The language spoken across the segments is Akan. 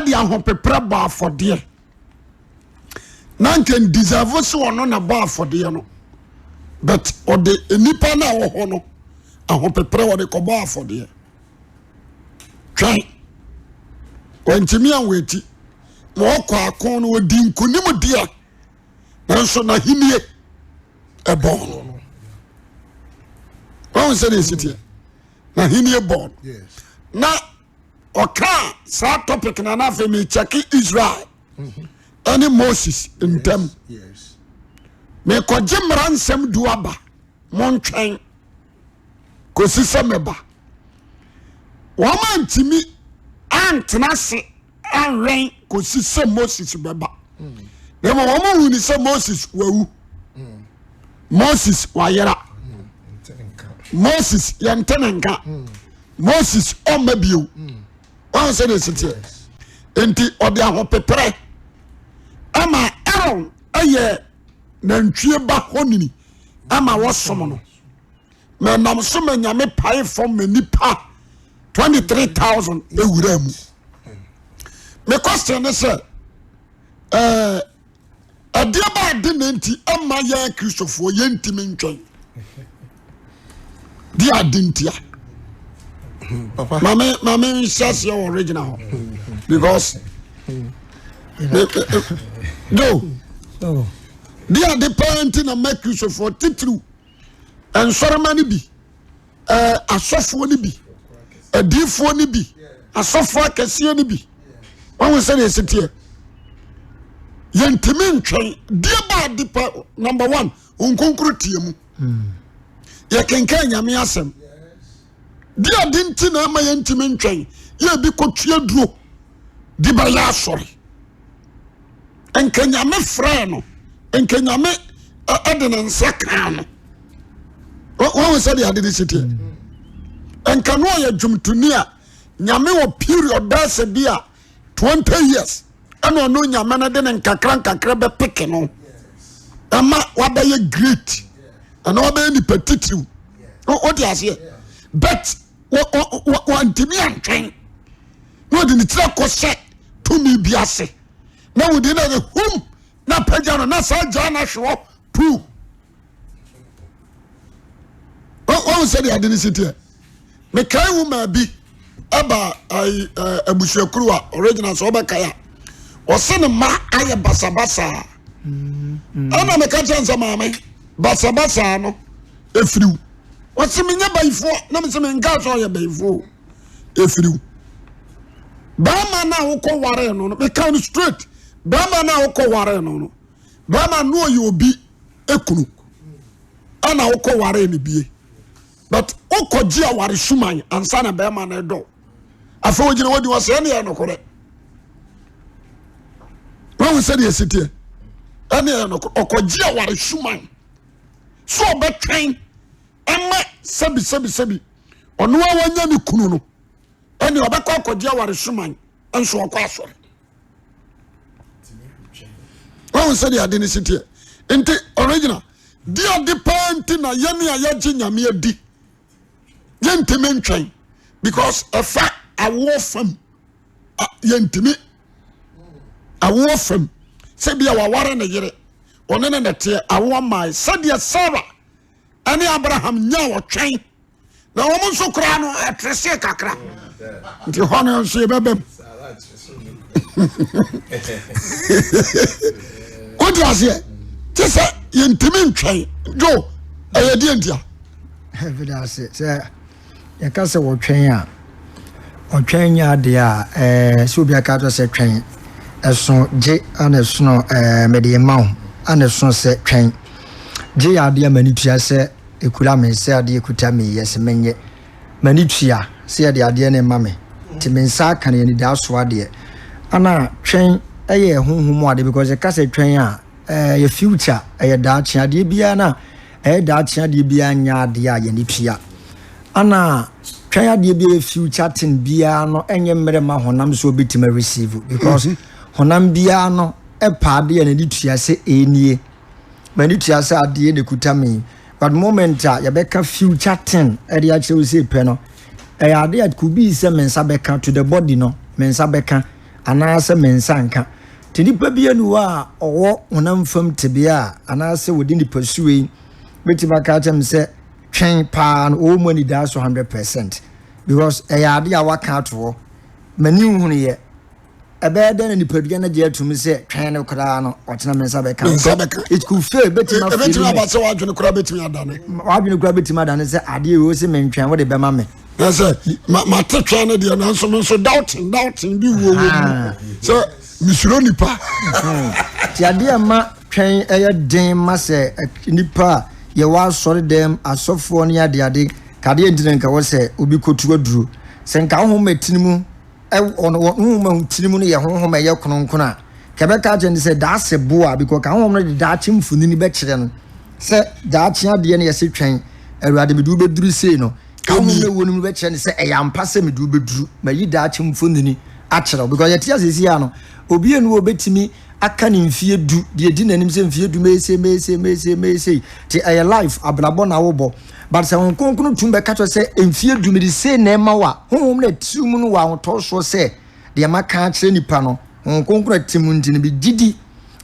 ɛde ahopepra ba afɔdeɛ na nka deserve so ono na ba afɔdeɛ no but ɔde nipa na wɔ hɔ no ahopepra wɔde kɔba afɔdeɛ twɛn wɔntimi anweti ma ɔkɔ akon no odi nkonim deɛ nanso na hinie ɛbɔn wɔn sɛ ne sitie na hinie bɔn na ɔka saa topic na na afei me check Israel any Moses ntem me kɔgye mmara nsɛm du aba montwɛn kɔsi sɛ meba wɔma ntimi antena se anwɛn kɔsi sɛ Moses bɛba na ma wɔma huni sɛ Moses wawu Moses wayera Moses yɛntene nka Moses ɔma bio wɔn sɛ de sitie enti ɔde ahopepere ama Aaron ayɛ nantwie ba honini ama wɔsom no menam so manyame pae fam nipa 23,000 ewura mu me question is adeɛ ba de nenti ama yɛ kristofo yɛntimi ntwɛn di adentia papa mame shas your original because no they are the parenting and make use of for titru and soromani bi asofo ni bi adifo ni bi asofo akese ni bi when we say this here yentimi ntwen die ba dipa number 1 onkonkuru tie mu ye kenka nyame asem dia dinti na ma yentimi ntwen ye bi kotue duro di ba ya sori enkanyame frɛ no enkanyame edene nsaka no wɔn sɛ de ade de sitie enkano yɛ dwumtuni a nyame wɔ period dase bi a 20 years ɛna ɔno nyame no de ne nkakra bɛ pick no ama wabɛyɛ great ɛna wabɛyɛ nipa titiriw o de aseɛ but wɔntimi antwɛn na ɔde ne tira kɔhyɛ tumi bi ase na wodi na hum na pagya no na saa gya na hwɛ pu wɔn sɛ de ade ne sitie mekai wo ma bi aba abusuakuru a original so ɔbɛkae a ɔse ne ma ayɛ basabasa ana meka kyɛ nsɛ maame basabasa no ɛfiriw ɔse menyɛ bayifoɔ na mesɛ menka sɛ ɔyɛ bayifoɔ ɛfiriw bama na wokɔ ware no meka no straight bama na wokɔ ware no bama no ɔyɛ obi ekunu ana wokɔ ware no bie but okɔgye a ware suman ansa na bama na ɛdɔ afa wogina wodi wɔ sɛ ɛne yɛ nokore wɔn sɛ de asitie ɛne yɛ nokore ɔkɔgye a ware suman so ɔbɛtwɛn ɛma sɛbi ɔno a wanya ne kunu no ɛne ɔbɛkɔ ɔkɔgye a ware suman ɛnso ɔkɔ asɔre wɔn sɛ de ade ne sitie nti original di ade panti na yɛne a yɛgye nyame adi yɛntimi ntwɛn because ɛfa awo fam yɛntimi awo fam sɛbia waware ne yere ɔne ne nɛteɛ awo amae sɛdeɛ Sarah ɛne Abraham nya wɔtwɛn na wɔn nso koraa no ɛtrese kakra nti hɔ no nso yɛbɛbɛm wodi aseɛ te sɛ yɛntimi ntwɛn jo ɛyɛ deɛ ntia evidence sɛ yɛka sɛ wɔtwɛn a ɔtwɛn nya adeɛ a sɛ obi aka to sɛ twɛn ɛso gye ana ɛsono mede ma wo ana ɛsono sɛ twɛn gye yɛ adeɛ mani tua sɛ ekura me sɛ adeɛ kuta me yɛ sɛ menyɛ mani tua sɛ yɛde adeɛ ne ma me nti me nsa aka ne yɛne daa so adeɛ ana twɛn ɛyɛ honhom ade because yɛka sɛ twɛn a yɛ future ɛyɛ daakye adeɛ biara na ɛyɛ daakye adeɛ biara nya adeɛ a yɛne tua ana twɛn adeɛ bi future ten biara no ɛnyɛ mmerɛ ma honam so obitima receive because honam biara no ɛpa adeɛ ne tua sɛ enie mani tua sɛ adeɛ ne kuta me but moment a yɛbɛka future ten ɛde akyerɛ wo sɛ pɛ no ɛyɛ adeɛ a could be sɛ me nsa bɛka to the body no me nsa bɛka anaasɛ mensa nka te nipa bia nu a ɔwɔ honam fam tebea anaasɛ wodi nipa suwe betima ka kyem sɛ twɛn paa no ɔwɔ mu ani daa so 100% because ɛyɛ ade a waka atoɔ mani hunu yɛ ɛbɛyɛ dɛn na nipadua no gye atum sɛ twɛn no koraa no ɔtena mensa bɛka it could fail betima abasɛ wadwene koraa bɛtumi adane bɛtumi adane sɛ adeɛ ɛwɔ sɛ mentwɛn wode bɛma me sɛ mate twɛn no deɛ nanso me nso doubting bi wo sɛ misuro nipa ti adeɛ ma twɛn ɛyɛ den ma sɛ nipa a yɛwɔ asɔre dɛm asɔfoɔ no yɛadeade kadeɛ ntina nka wɔ sɛ obi kɔtu aduro sɛ nka wohoma tinimu wohoma tinimu no yɛ honhom ɛyɛ kronkron a kɛbɛka kyɛ ne sɛ daasɛ boa because ka honhom no de daakye mfonini bɛkyerɛ no sɛ daakye adeɛ no yɛsɛ twɛn awurade mede wobɛduru sei no ka honhom no ɛwɔ no mu bɛkyerɛ ne sɛ ɛyɛ ampa sɛ mede wobɛduru mayi daakye mfonini akyerɛ because yɛte asɛsi a no obi enu obetimi aka ne mfie du de di nanim sɛ mfie du mese ti ɛyɛ life abrabɔ na wobɔ but sɛ hon konkon tum bɛka to sɛ mfie du me de se na ɛma wa honhom na timu no wa hotɔ so sɛ de ma ka kyerɛ nipa no hon konkon timu ntini bi didi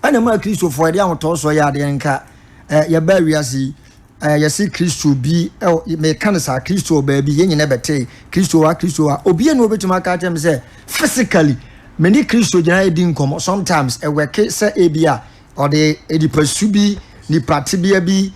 ana ma kristofo de ahotɔ so ya de nka yɛ ba wiase yɛsi kristo bi me kan sa kristo ba bi yɛnyine bɛte kristo wa obi enu obetumi aka kyerɛ me sɛ physically many Christians generally didn't come. Sometimes a work say ABA or the edipasu bi ni patibia bi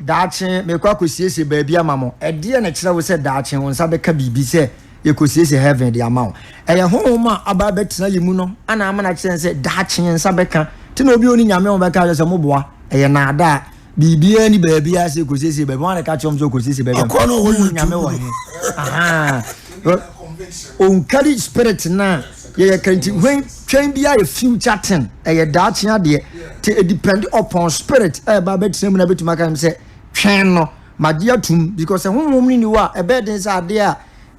dache me kwa kosiesie baby amamo e de na kire wo say dache won sa beka bibi say ye kosiesie heaven de amao e ye honhoma aba betena yemu no ana ama na kire say dache nsa beka ti na obi oni nyame won beka say moboa e ye na ada bibia ni baby a say kosiesie baby won na ka chom so kosiesie baby akono wo nyame wo aha onkari spirit na ye kanti when twɛn bia ye future ten ye daakye ade te depend upon spirit ba betina mu na betuma kan sɛ twɛn no magye atum because honhom ni wa ebe den sɛ ade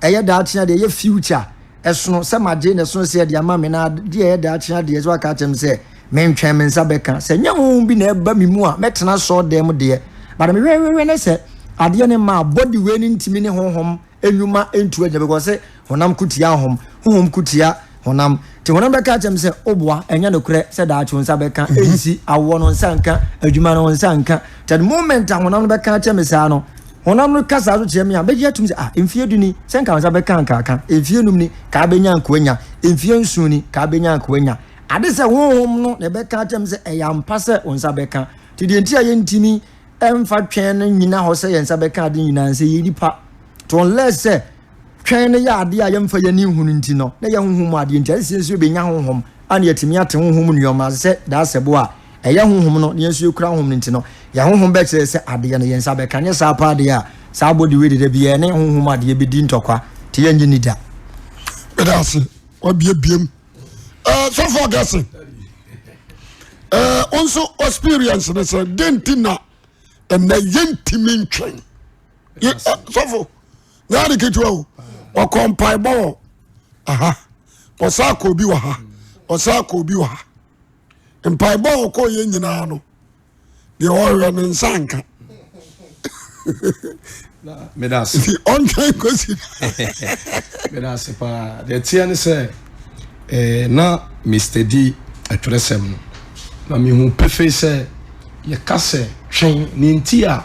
a ye daakye ade ye future ɛsono sɛ magye ne sono sɛ de ama me na de ye daakye ade so aka kyem sɛ mentwɛn me nsa bɛka sɛ nya honhom bi na eba me mu a metena so dem de but me we ne sɛ ade ne ma body we ni ntimi ne honhom enwuma entu agya because honam kutia honhom kutia honam te honam beka kyem se oboa enya no kure se da achu nsa beka ensi awo no nsa nka adwuma no nsa nka te the moment honam beka kyem se ano honam no kasa so kyem ya beji atum se emfie duni se nka nsa beka nka emfie num ni ka benya nkoanya emfie nsu ni ka benya nkoanya ade se honhom no ne beka kyem se eyampa se nsa beka te de ntia ye ntimi emfa twɛn no nyina ho se ye nsa beka ade nyina nse ye nipa to unless say twɛn ya ade a yɛmfa yɛni hunu nti no na yɛ honhom ade nti asiesie be nya honhom ana yɛtimi ate honhom nuoma sɛ da asɛbo a ɛyɛ honhom no ne yɛnso kura honhom nti no yɛ honhom bɛ kyerɛ sɛ ade no yɛnsa bɛka nyɛ saa pa ade a saa body we de bi ne honhom ade bi di ntɔkwa te yɛnye ni da bedase obiebiem so for guessing also experience ne sɛ dentina na yɛntimi ntwɛn so for na de ketu o okompai bo aha osaka obi wa ha mpai bo ko ye nyina no de owe ne nsanka me das on train kosi me das pa de tia ne se na Mr. D atresem no na me hu pefe se ye kase twen ni ntia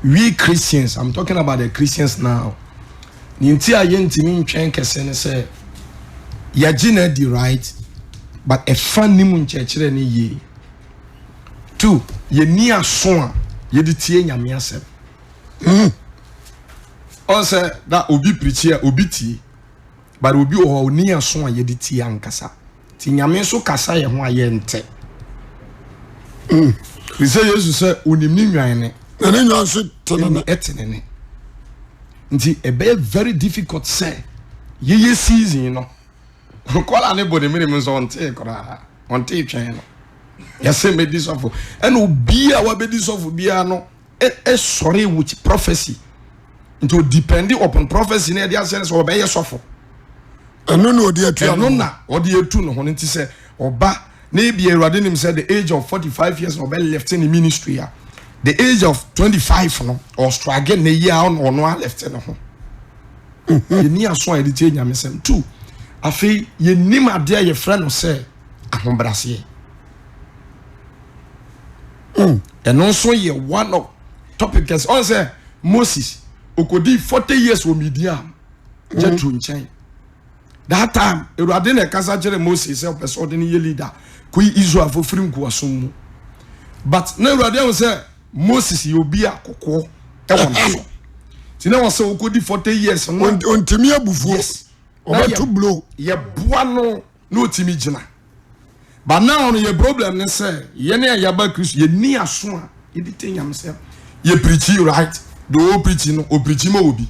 we Christians, I'm talking about the Christians now. Ninti a yentimi ntwen kese ne se ya gina di right but a funny mun chekere ne ye. Two, ye ni aso a ye di tie nyame asem. On say that obi preach here obi tie but obi o ni aso a ye di tie ankasa. Ti nyame so kasa ye ho a ye nte. We say Jesus say onim ni nwan ne and then you should tell me etinene nti ebe very difficult say ye season you know call anybody me so onte kora onte twen no ya say me this of and obi a wa be this of bia no sorry with prophecy into depending upon prophecy na dia say so be ye sofo eno na odi atu eno na odi atu no ho nti say oba na e bia Awurade nim say the age of 45 years no be left in the ministry ya. The age of 25 no or struggle na year on no left no ho. Ni aso a de tie nyame sem. Two, afi ye nim ade ye friend no say ahombrase eno so ye one of topic is on say Moses okodi 40 years wo Midian Jethro nchen that time Ewurade na kasa kire Moses say person de ye leader ku Israel for free nkuasom mu but na Ewurade won say Moses ye obi akoko e won so ti na won say okodi 40 years no ontimi abufuo obetu blow ye boa no na otimi gina but now no ye problem ne say ye na ya ba Christ ye ni aso a ye di tenyam say ye preach right do preach no o preach ma obi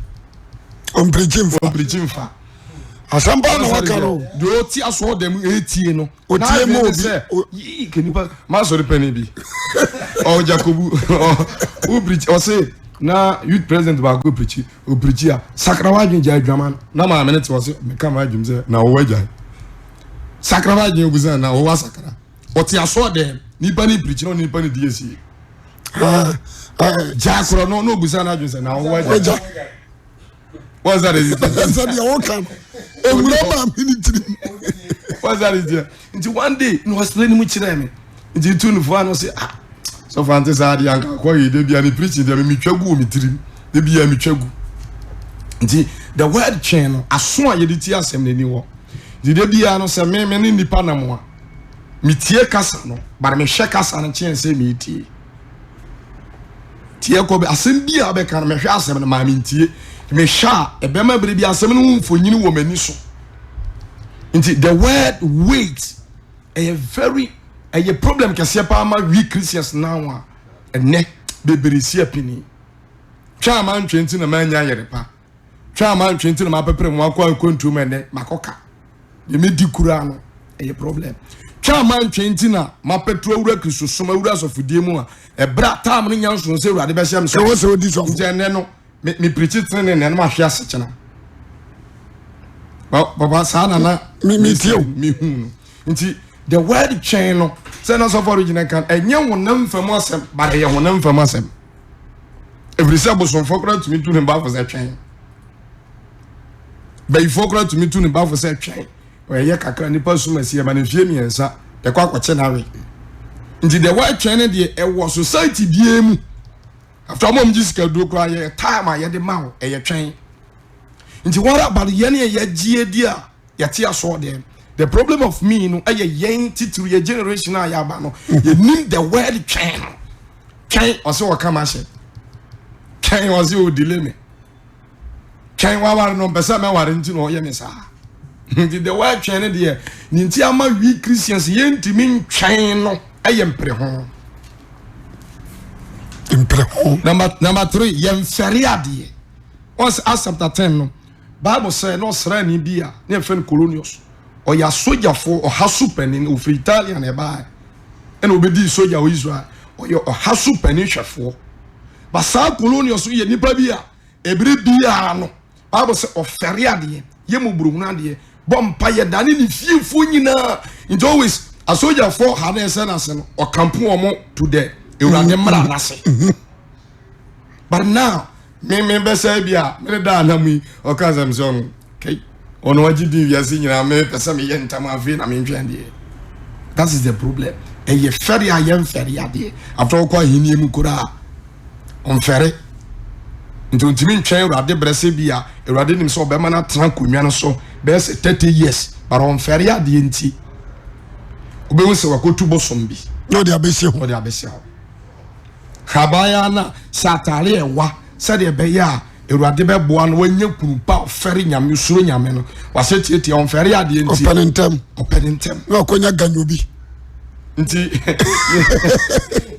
on preaching fa asamba na wakaro do ti aso dem etie no o tie ma obi yi kenipa ma so de pani bi o Jacobu o preach o say na youth president ba go preach o preach a sakrawa dwen ja adwaman na ma minute o say me kam adwum say na o waja sakrawa dwen obuza na o wa sakra o ti aso dem nipa ni preach no nipa ni DSC Jakro no obuza na adwum say na o waja what's that is that your work what's that is nti one day no explain mu kire me nti tunu fo no say so fancy sad yanka kwa yi de bia ni preaching de me twagu mi tirim de bia mi twagu nti the word chain aso a ye de ti asem nani wo nti de bia no se me ni nipa na mo a mi tie kasa no bar me hwe kasa no chain se mi tie tie ko be asem bia be kan me hwe asem no ma mi tie me sha e be ma bre bia asem no mfonyini wo mani so nti the word wait a very a problem kase pa ma we Christians now ene beberisi apini twa man 20 na manya yerepa twa man 20 na ma pepere mo akwa kontu mene makoka ye medi kura no a problem twa man 20 na ma petro wura Kristo soma wura sofudie mu a e bra tam no nyanso se wura de be hyam so so di so nje no me preach it ne na ma hwe ase chena baba sana na mi tio mi hu nti the word chain no say no so for original kan enye wonam fam asem ba ye wonam fam asem every sabo so fokra to me to ne ba for say chain ba fokra to me to ne ba for say chain o ye kakra ni pa suma sie ba ne fie miensa de kwa kwache na we nti the word chain de e wo society bia mu after mom jisika do kra ye time a ye de ma wo e ye chain nti what about ye ne ye gie dia ye ti aso dem. The problem of me no aye yen titru ye generation a ya ba no ye nim the word chain o se o kama she chain o se o delay me chain wa war no pesa me war nti no ye me sa the word chain de ni nti ama we Christians ye ntimi chain no aye mpre ho number 3 ye mfere ade once Acts chapter 10 no Bible say no srani bia na fen colonials o ya soja for o hasu penin o free Italian e ba e na obedi soja o Israel o ya o hasu penin hwefo ba sa colonials ye nipa bia ebiri bia no Bible say o fere ade ye mo burumu ade bompa ye dane ni fiefo nyina it always a soldier for ha na ese na se no o kampu omo to the Ewurade mra na se but now me be say bia me da na mu o ka sam so okay ono wagidi wiase nyina me pesa me yentam afi na me ntwande that is the problem e ye fere ayem fere ade after kwa hini mu kura on fere ntimi ntwen Ewurade brese bia Ewurade nim so be ma na tran konwa no so be se 30 years but on fere ade enti obewu se wakotu bosom bi no de abesi ho habaya na satare ewa se de be ya Ewurade be boa no wanya kurupa fere nyame suro nyame no wase tietie on fere ade enti openentem no konya ganyobi nti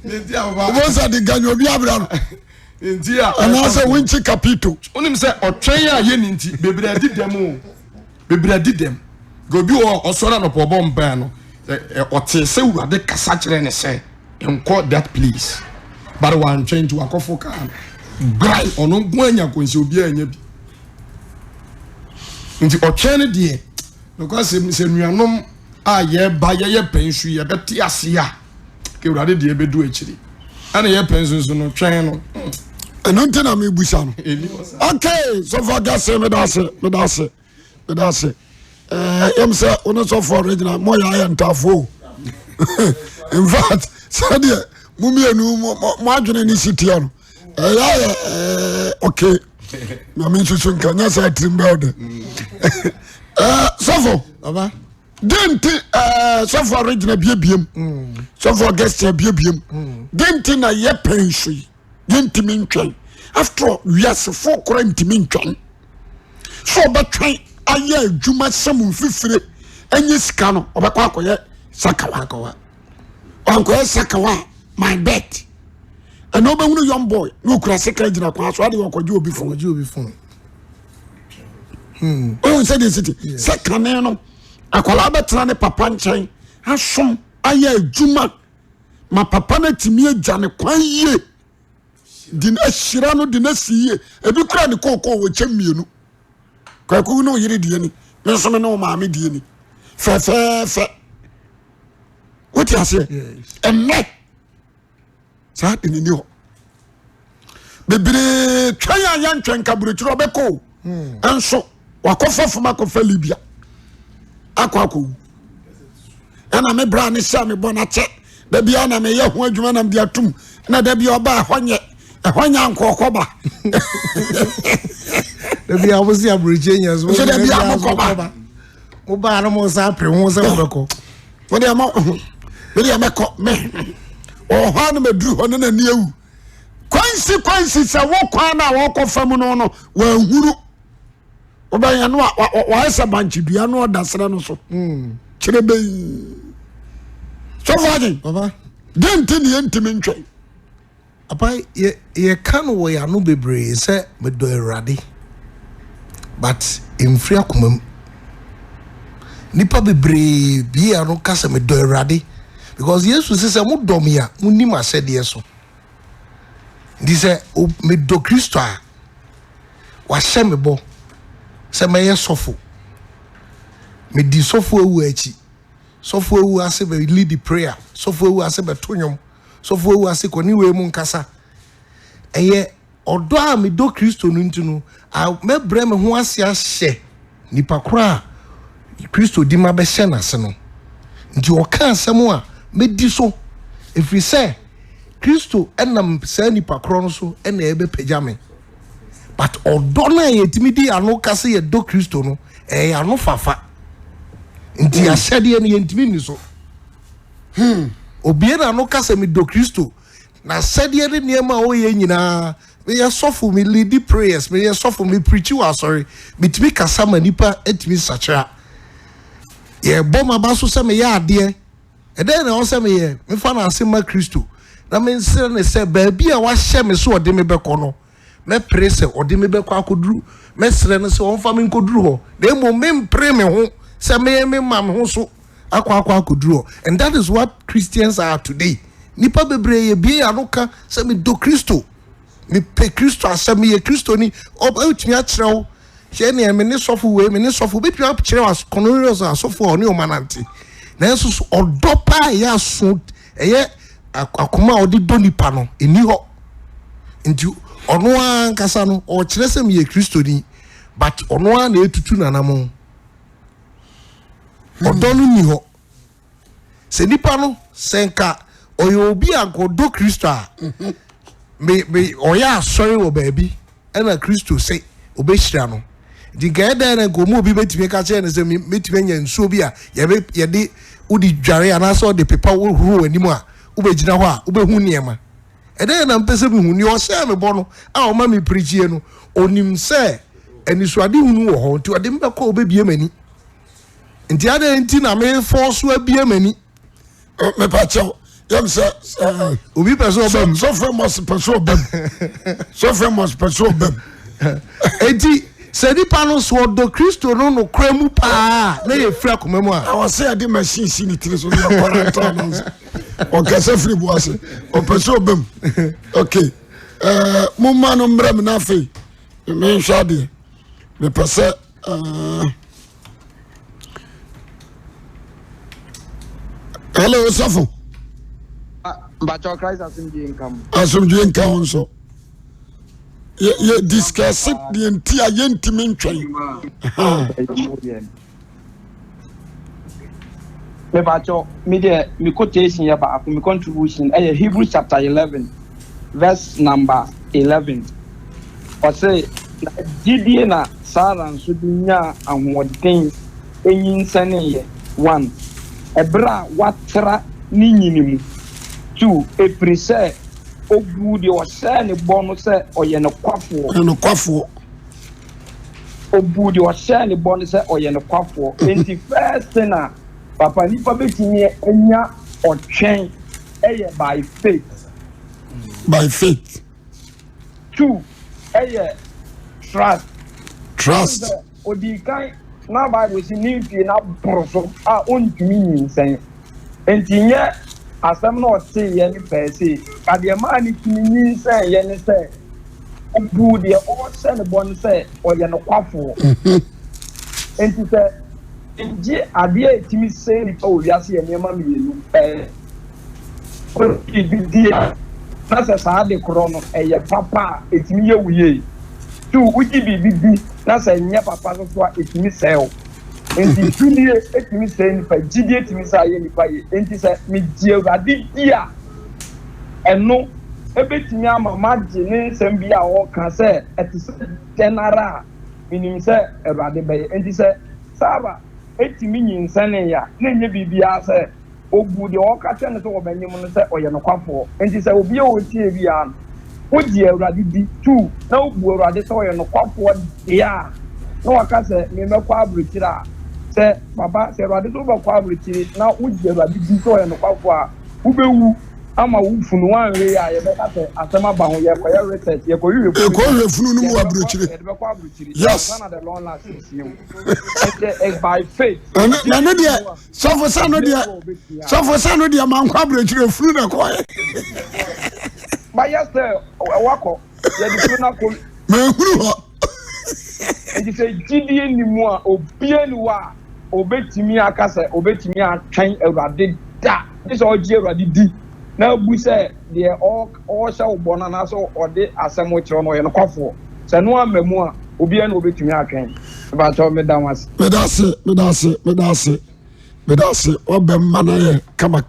nti aba obosa de ganyobi abra nti a ana se winchi capito onim se otwen a ye nti bebre adidem gobi o sora no po bomba no ote se Ewurade kasa kire ne se enko that please but one change to akofo kan grai ono gwanya konse obi anya bi nti otwen de because se nuanom a ye ba ye pensu ye beti ase a ke Ewurade de be du akiri ana ye pensu so no twen no eno ntina me busa no okay so for gas me da se yam say ono so for original mo ya ntafo in fact said mumienu mo adwene ni sitia no okay na me nsusu nka nya sa trimba de sofo baba denti so for original biebiem so for guest biebiem denti na ye penshi denti mentwen after all we are for quarantine mentwen so betwen aye adwuma sam fifire enye sika no obekwa akoye sakawa ankoye sakawa my bet and no be wonu young boy no kura sika gina kwa so ade okoje obi fon oh say the city sekane no akola betra ne papa nchen asom aye adwuma ma papa na timi agya ne kwan yie din ahira no din asiye ebi kura ne kokko wo chemienu kwaku no yire die ni me so me no maame die ni fe what you say enne sa de ni ho bebre twaya yan twen kaburuchiro beko enso wakofa fuma kofa libya akwako ana me bra ne sha me bona che da bia na me ye ho adwuma na me dia tum na da bia oba ahonye nkokoba da bia obosi aburujenya so da bia amokoba mo ba na mo sa pre ho se beko mo de ameko me o ha na medru ho na ni ewu kwansi se wo kwan na wo kofa mu no wa huru obanya no wa esa banchi dua no dasra no so kirebe so fadi baba denti ni entimi ntwe apa ye kan wo ya no bebre se medo erade but emfri akomam nipa bebre bia no kasa medo erade because Jesus say mo dom ya mo ni ma sede so di se medo Kristo a wa semebo se meye sofo me di sofo ewu achi sofo ewu ase be lead the prayer sofo ewu ase be tonyom sofo ewu ase ko ni we mu nkasa eye odo a me do Kristo no ntinu a me bre me ho ase ahye nipa kura Kristo di ma be hye na se no nti o ka asem a me di so efri se Kristo enam se nipa kro no so ena ebe pejame but odo na yetimi di ano kase ye do Kristo no ano fafa nti asede ne yentimi ni so obie na ano kase me do Kristo na asede ne niema o ye nyina me ye sofo me lead prayers me ye sofo me preach you sorry bitimi kasa manipa etimi sachira ye boma baso se me ya ade ede na o se me ye me fa na ase ma Kristo na me nsere ne se ba bia wa hye me so ode me beko no me pray se ode me beko akoduru me sere ne se onfa me nkoduru ho na mo me pray me ho se me ma me ho so akwa akoduru ho and that is what Christians are today nipa bebre ye bia anoka se me do Kristo me pe Kristo ase me ye Kristo ni obetumi a kirewo hye ne me ne sofo we me ne sofo betumi a kirewo as Cornelius asofo oni o manante na so odo pa ya so eye akoma odi do nipa no eni ho nti ono an kasa no o kire se me ye Kristo ni but ono an na etutu nanamo odo no ni ho se nipa no senka oyo obi agodo Kristo a me oya asori wo baabi ena Kristo se obehira no di gaeda na gomo obi betime ka che ne se metime nya nsuo bi a ye de udi dware ana so de pepa wo huru animu a ubegina ho a ubehu niema ede na mpese bi hu ni o se me bo no a o ma me preachie no onim se enisuade hunu wo ho nti ode mbekọ obebie mani nti ade nti na me force abie mani me pa chao yam se obi person obam so famous person obam so famous person obam enti se di pano so do Kristo no kremu pa na ye fra komam a I was say ade machine si ni tire so ya quarantine o kase free boase o person obam okay mo ma no mbra me na fe me nhade me pese hello Safo but your Christ assumed income. Assumed income so. You discuss it the entire yentimin train. me bacho me de me quotation ya ba me contribution Hebrews chapter 11 verse number 11 or say Gideon na Sarah nso nya ahoɔden enyinsane ye 1 ebra watra ni nyinimu 2 efrise ogu de ɔhyɛ ne bɔ no sɛ ɔyɛ ne kwafoɔ obu de ɔhyɛ ne bɔ no sɛ ɔyɛ ne kwafoɔ enti first na papa nipa betumi anya ɔtwɛn ɛyɛ by faith 2 ɛyɛ trust odi kan na Bible si ni fie na boroso a ontumi nyinsɛn enti nyɛ asɛm na ɔte yɛ ne pɛɛse adeɛ maa ne tumi nyinsɛn yɛ ne sɛ obu deɛ ɔhyɛ ne bɔ no sɛ ɔyɛ ne kwafoɔ enti sɛ gye adeɛ etimi sɛ nipa wɔ wiase yɛ nneɛma mmienu die na sɛ saa de korɔ no ɛyɛ papa a etimi yɛ wuye 2 wogye biribi bi na sɛ nyɛ papa so so a etimi sɛw enti fidie etimi sɛ nipa gyidie etimi sɛ ayɛ nipa yɛ enti sɛ megye Awurade di a ɛno ebetimi ama magye ne nsɛm bi a wɔka sɛ ɛte sɛ general minim sɛ Awurade bɛyɛ enti sɛ Sara etimi nyinsane ya na nye bibia sɛ obu de ɔka kyɛ ne sɛ wɔbɛnyem no sɛ ɔyɛ no kwafoɔ enti sɛ obi a wɔtie bi a wogye Awurade di 2 na obu Awurade sɛ ɔyɛ no kwafoɔ ya na wɔka sɛ memɛkɔ aburokyire a sɛ baba sɛ Awurade sɛ wobɛkɔ aburokyire na wogye Awurade di sɛ ɔyɛ no kwafoɔ a wobɛwu ama wo funu wanwe a yɛbɛka sɛ asɛm aba ho yɛkɔyɛ research yɛkɔyɛ funu no mu aburokyire yɛbɛkɔ aburokyire yes the long last year it's by faith na no deɛ sɔfo sa no deɛ mankɔ aburokyire funu na kɔɛ ba yɛsɛ wakɔ yɛde funu na kɔ mahunu hɔ nti sɛ gyidie ni mu a obie ni wa obetumi aka sɛ obetumi atwɛn Awurade da ne sɛ ɔgye Awurade di na bu sɛ deɛ ɔhyɛ wo bɔ no anaasɛ ɔde asɛm kyerɛ no ɔyɛ no kwafoɔ sɛ no ama mu a obiara na obetumi atwɛn bakyɛw meda wo ase ɔbɛ mma no yɛ kama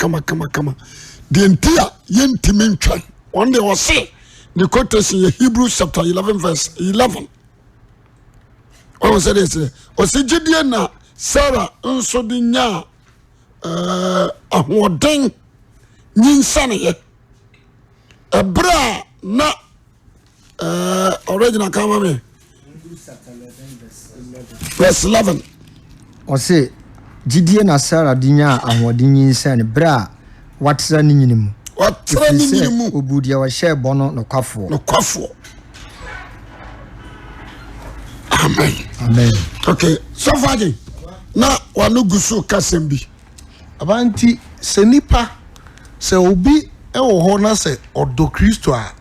deɛ nti a yɛntimi ntwɛn ɔno deɛ ɔse ne quotation yɛ Hebrews chapter 11 verse 11 ɔwɔ sɛ deɛ sɛ ɔse gyidie na Sarah nso de nya ahoɔden nyinsaneyɛ ɛberɛ a na original kama me verse 11 ɔse gyidie na Sarah de nya ahoɔden nyinsane berɛ a watera ne nyini mu obu deɛ wɔhyɛ bɔ no nokwafoɔ amen okay so far na wano gusu kasɛm bi abanti sɛ nipa sɛ obi ɛwɔ hɔ na sɛ ɔdɔ Kristo a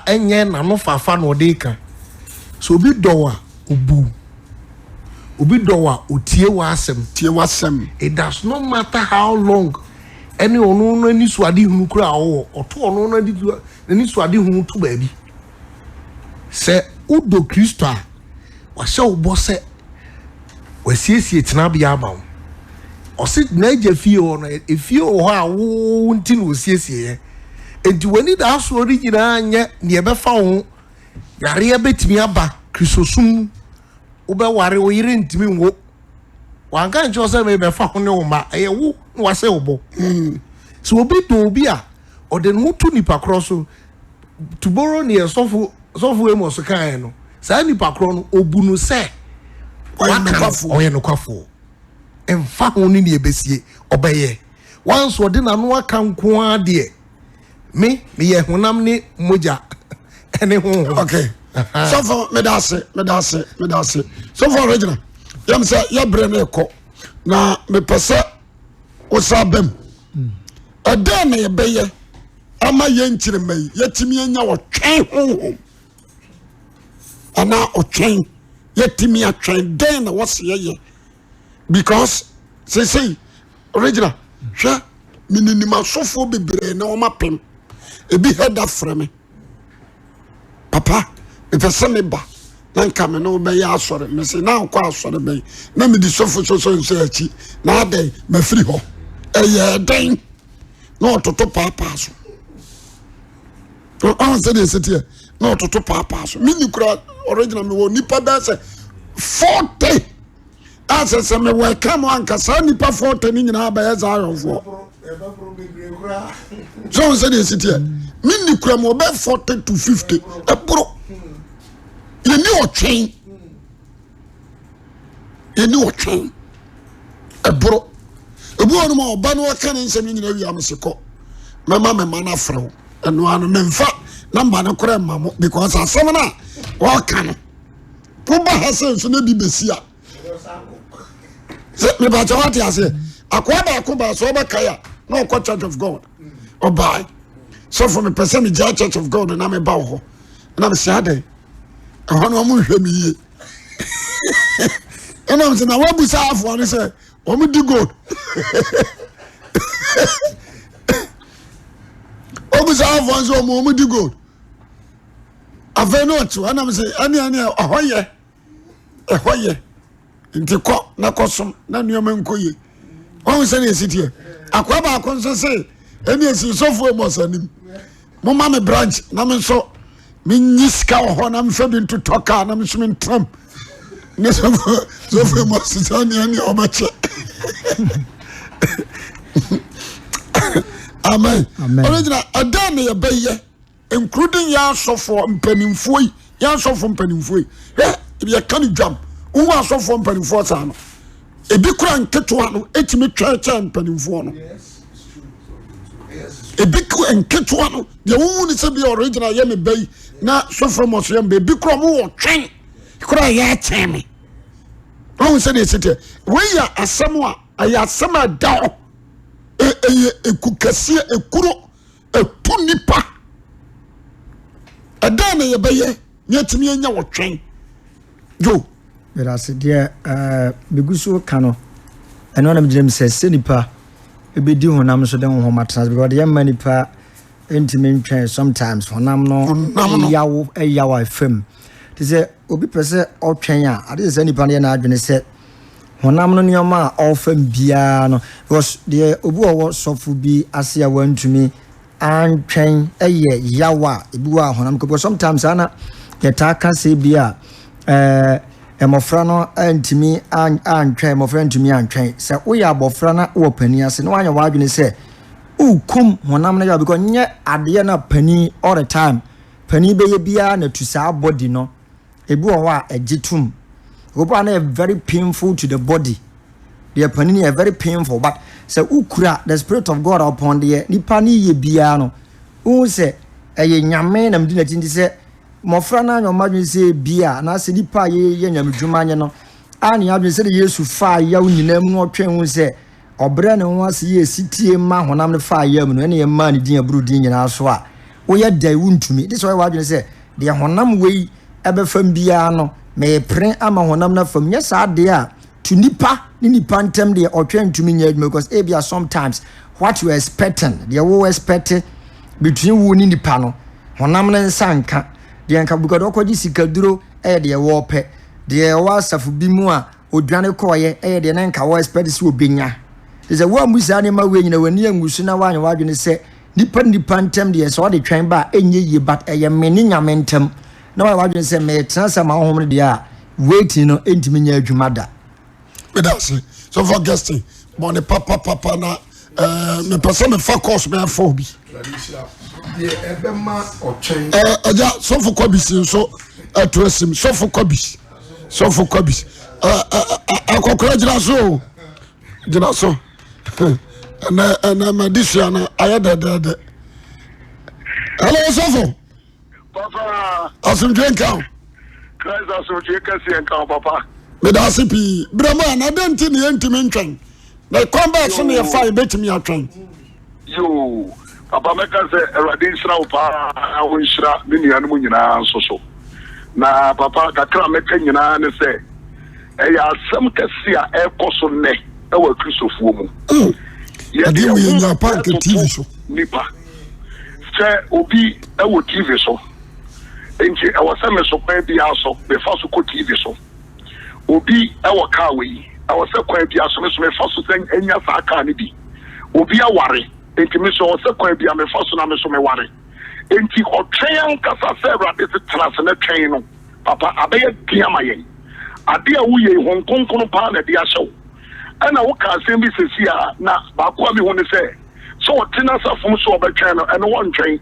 ɛnyɛ nano fafa na ɔde ka so obi dɔ a obi dɔ a otie wasɛm it does not matter how long ɛne ɔno no ani so ade hunu kura ɔwɔ ɔto ɔno no ani so ade hunu to baabi sɛ wodɔ Kristo a wahyɛ wo bɔ sɛ wasiesie tenabea ama wo ɔsi n'agya fie hɔ no efie wɔ hɔ a wo nti na osiesie yɛ enti wani da aso ori nyinaa nyɛ ne ɛbɛfa wo yare betumi aba krisosum wobɛware wo yere ntimi nwo wanka nkyɛ sɛ me bɛfa ho ne wo ma ɛyɛ wo na wasɛ wo bɔ so obi do obi a ɔde no to nipa korɔ so tomorrow ne sɔfo emo so kan no saa nipa korɔ no obu no sɛ ɔyɛ no kwafo emfa ho ni ebesie obeye once odi na no aka nko ade me ye honam ni moja ene ho okay so for medase so for original yam say ya bre na ekọ na me pese osabem ade na ye beye ama ye nkire mai yetimi anya wo twen ho ana otwen yetimi atwen den na wose ye because say original hwa minima sofo bebre na o mapem ebi head afre me papa if a me ba na nka me no be ya asore me say na kwa asore be na me di sofo so achi na ade ma free ho den na ototo papa so on say dey sit here na ototo papa so me ni kura original me wo nipa da say 40 as me we come on kasa nipa 40 ni nyina ba yeza ayonfo so on say dey sit here me ni kura mo be 40 to 50 ebro ye ni otwen ebro ebu onu ma oba no ka ne nsem nyina wi amseko mama na afro eno anu memfa number no kora mamo because asem na wa ka no ko ba hase so na bi besia se me ba chawati ase akwa ba ko ba so ba kaya no ko Church of God obai so for me person me Church of God na me ba ho na me sia dey hono mo hwe mi ye ena mo na wa busa afo ani say o mo di God o busa afo ani so mo di God aveno to ana mo say ani ahoye nti ko na kosom na nuoma nkoye won say na sitie akwa ba ko so say eni esi sofo mo sanim mo ma me branch na me so me nyiska ho na me fa bi to toka na me so me tram ne so mo sitani ani obache amen original adam ye beye including ya sofo mpanimfoi ya sofo mpanimfoi ye kan dwam wo asofo mpanimfo sa no ebi kura nketo no etimi twa mpanimfo no ebi kura nketo no de wo ni se bi original ye me bey na sofo mo so ye be ebi kura mo wo twen kura ya cheme won se de sete we ya asem a aya asem a da ekukase ekuro etunipa adana ye beye nyetimi anya wo twen jo berase de beguso kano eno na mjem se nipa ebedi honam so den ho matras because de manipa entimi ntwen sometimes honam no yawo fam te se obi pese otwen a ade se nipa ne na adwene se honam no nyoma a ofam bia no because de obi wo sofu bi ase a wantumi antwen eye yawa ebi wa honam ko sometimes ana yetaka se bia emofra no antimi antwen emofra antimi antwen se woya abofra na wo pani ase no anya wadwene se ukum honam na ya because nye ade na pani all the time pani be ye bia na tusa body no ebi wo a egitum obo na very painful to the body the pani is very painful but se ukura the spirit of God upon the nipa ni ye bia no wo se eye nyame na mdi na tinti se mofra na anyo madwen se bia na se nipa ye nyamedwuma nye no ani adwen se Yesu fa ya unyinam no otwen hu se obre ne ho ase ye sitie ma honam ne fa ya mu no ene ye ma ne din aburu din nyina so a wo ye dai wuntumi this why wadwen se de honam wei ebe fam bia no me pren ama honam na fam nya sa de a to nipa ni nipa ntem de otwen ntumi nya adwuma because ebia sometimes what you expecting they wo expect between wo ni nipa no honam ne nsanka de anka bugado okoji sikaduro de wo pe de wa safu bi mu a odwane koye de na nka wo expect si obenya is a wo musa ne ma we nyina wani angusu na wanyo wadwene se nipa ntem de so de twen ba enye ye but eye meni nyame ntem na wa wadwene se me transa ma hom de a waiting no entimi nya adwuma da me da se so for guesting bon ne papa na me person me focus me afọ bi ye ebema otwen aja so for kwabisi so atresim so for kwabisi akokora jira so na madisia na ayada da hello so for papa asumdwen kan Christ asumdwen kasi kan papa me da sipi brama na denti ne entimi ntwen na komba so ne fa betimi atwen yo papa meka se erade nsra opa awo nsra ne nuanu nyina so na papa kakra meka nyina ne se eya asem kase a ekoso ne e wa kristofuo mu ade wo nya park TV so nipa se obi e wo TV so enje e wo se me so kwa bia so be fa so ko TV so obi e wo ka we e wo se kwa bia so me so me fa so enya sa ka ne bi obi aware enti me so se kwa bia me fa so na me so me ware enti otwen kasa se Awurade se trase na twen no papa abeye diama yen ade a wuye honkonkon pa na de ahyew ana wo ka asem bi sesi a na ba kwa mi hu ne se so otina safum so obetwen no eno won twen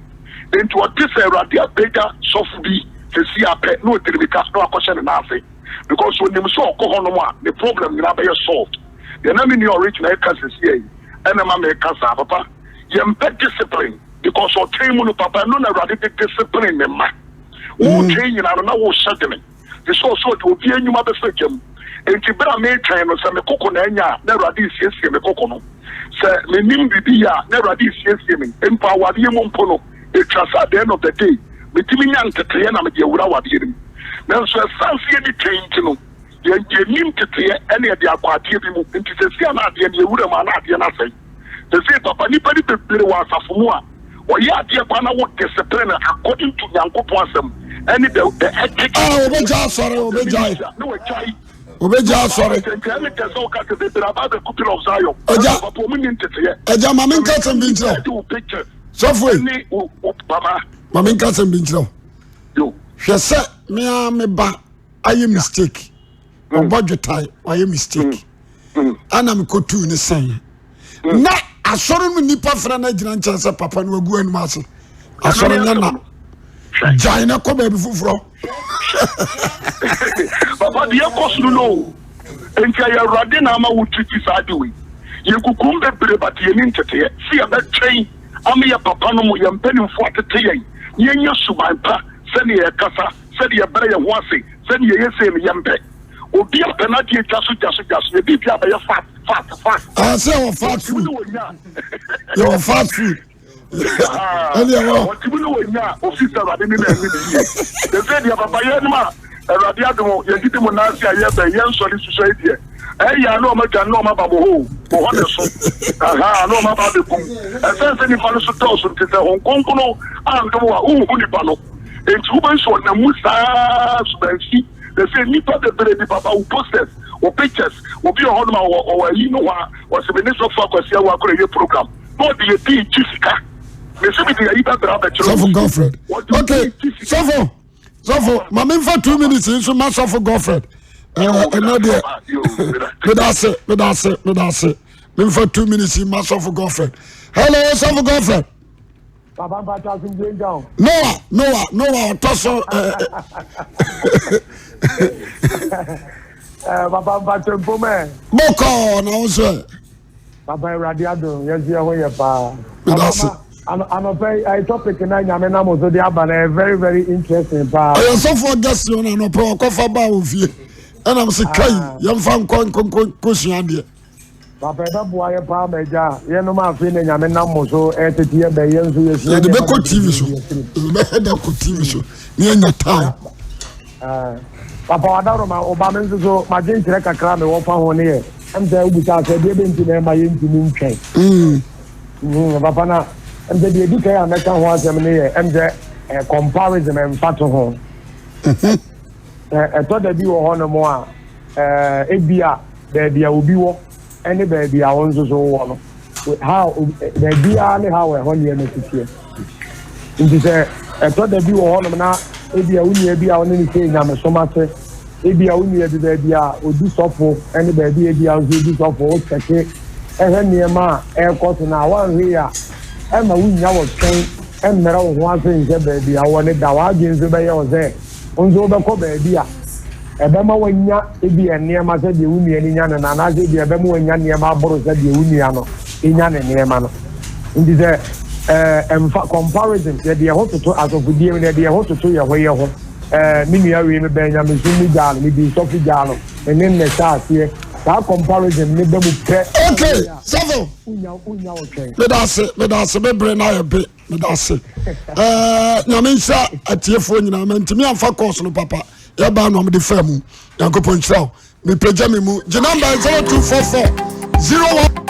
enti ote se Awurade abega sofu bi sesi apɛ no otiribika no akɔhyɛ ne naase because when them so ko no ma the problem na be solved the na me ni original case here and ma me kasa papa yem be discipline because o train mu no papa no na Awurade discipline me ma wo train na no na wo shademe the so the obi enyuma be fekam enti bra me train no se me koko na anya na Awurade siesie me koko no se me nim bibi ya na Awurade siesie me empa wade mu mpo no e trasa at the end of the day me timi nya ntetere na me de wura wade nim nanso sansie di train no ye nim tetere ene de akwate bi mu nti se sia na ade ne wura ma na ade na sai se se papa ni pari bebere wa asafo mu a oye ade kwa na wo discipline according to Nyankopon asem ene the ethics obeja sorry no we chai obeja sorry ene ke so ka te bebere aba be couple of Zion papa mu ni tetere eja ma men ka sem bi ntro so foi ni o baba ma men ka sem bi ntro yo hwese me ba aye mistake obodwetai aye mistake ana me kotu ni sen na asoro mu nipa fra na gina nche se papa no agu anu ase asoro nya na jaina ko ba bi fufuro papa de yakosuru no enti ya Awurade na ama wututi sadewe ye kukum bebre batie ni ntete si ya betwen am ya papa no mu ya mpanimfo atete yen yenya subanpa sani ya kasa sani ya bere ya hoase sani ya yese mi yambe obi apenati jasu e bibia ba ya fat say o fat food your fast food what you know nya officer Awurade ni na ni the say dia papa ye ma Awurade adom ye didi mo na sia ye be ye nsori society ya no ma jan no ma ba bo ho ne so no ma ba be kum sense ni fa no so to so tete hon konkono andom wa hu ni pa no enti wo ban so na musa subansi they say nipa de bere di papa who posters or pictures will be on ma or you know what the minister of focus here wa ko ye program no dey be jisika me say me dey iba bra ba chiro so girlfriend okay so ma me for 2 minutes so ma so for girlfriend another me da say me for 2 minutes ma so for girlfriend hello so for girlfriend Papa Bata Sinjin down. Noah, Tosso. Papa Bata Pome. Boko, no, sir. Papa Radiado, yes, you are here, pa. I'm a very topic in Yamenamo, so they are very, very interesting, pa. I am so for guest, you know, pro coffee bar of you. And I'm sick, young fan, cushion. Papa boy pa meja ye no ma fi ne nyame nam so etete be ye nso ye ye de be ko TV so be head ko TV so ni anya time papa wadaro ma oba men so ma je nkire kakra me wo fa ho ne ye am da ubuta se de be nti na ma ye nti ni ntwen papa na am de di kai ameka ho asem ne ye am de comparison em fato ho to da bi wo ho no mo a ebia da bia obi wo any baby I want to so how baby and how a honey and it is a thought that you are na ebi a uni ebi a oni say na me so much ebi a uni ebi baby a odi sofo any baby ebi a odi sofo o keke ehwe niema e court na wan here e ma wunya wo twen e mera wo ho ase nje baby a wo ne da wa genze be ye o ze onzo be ko baby a ebema wanya ebi enema se de uni ani nya na na se de ebema wanya niema aboro se de uni ano enya ne niema no ndi ze comparison de hototo asofudie me de hototo ye hoye ho minu ya wi me benya me sumi jalo me bi sofi jalo enen ne saase that comparison me be mu pre okay seven unya okay me da se be bre na ye be me da se nyame nsa atiefo nyina ma ntimi amfa course no papa ya ba no me de famu yankopon chiraw me pagya me mu je number 0244 01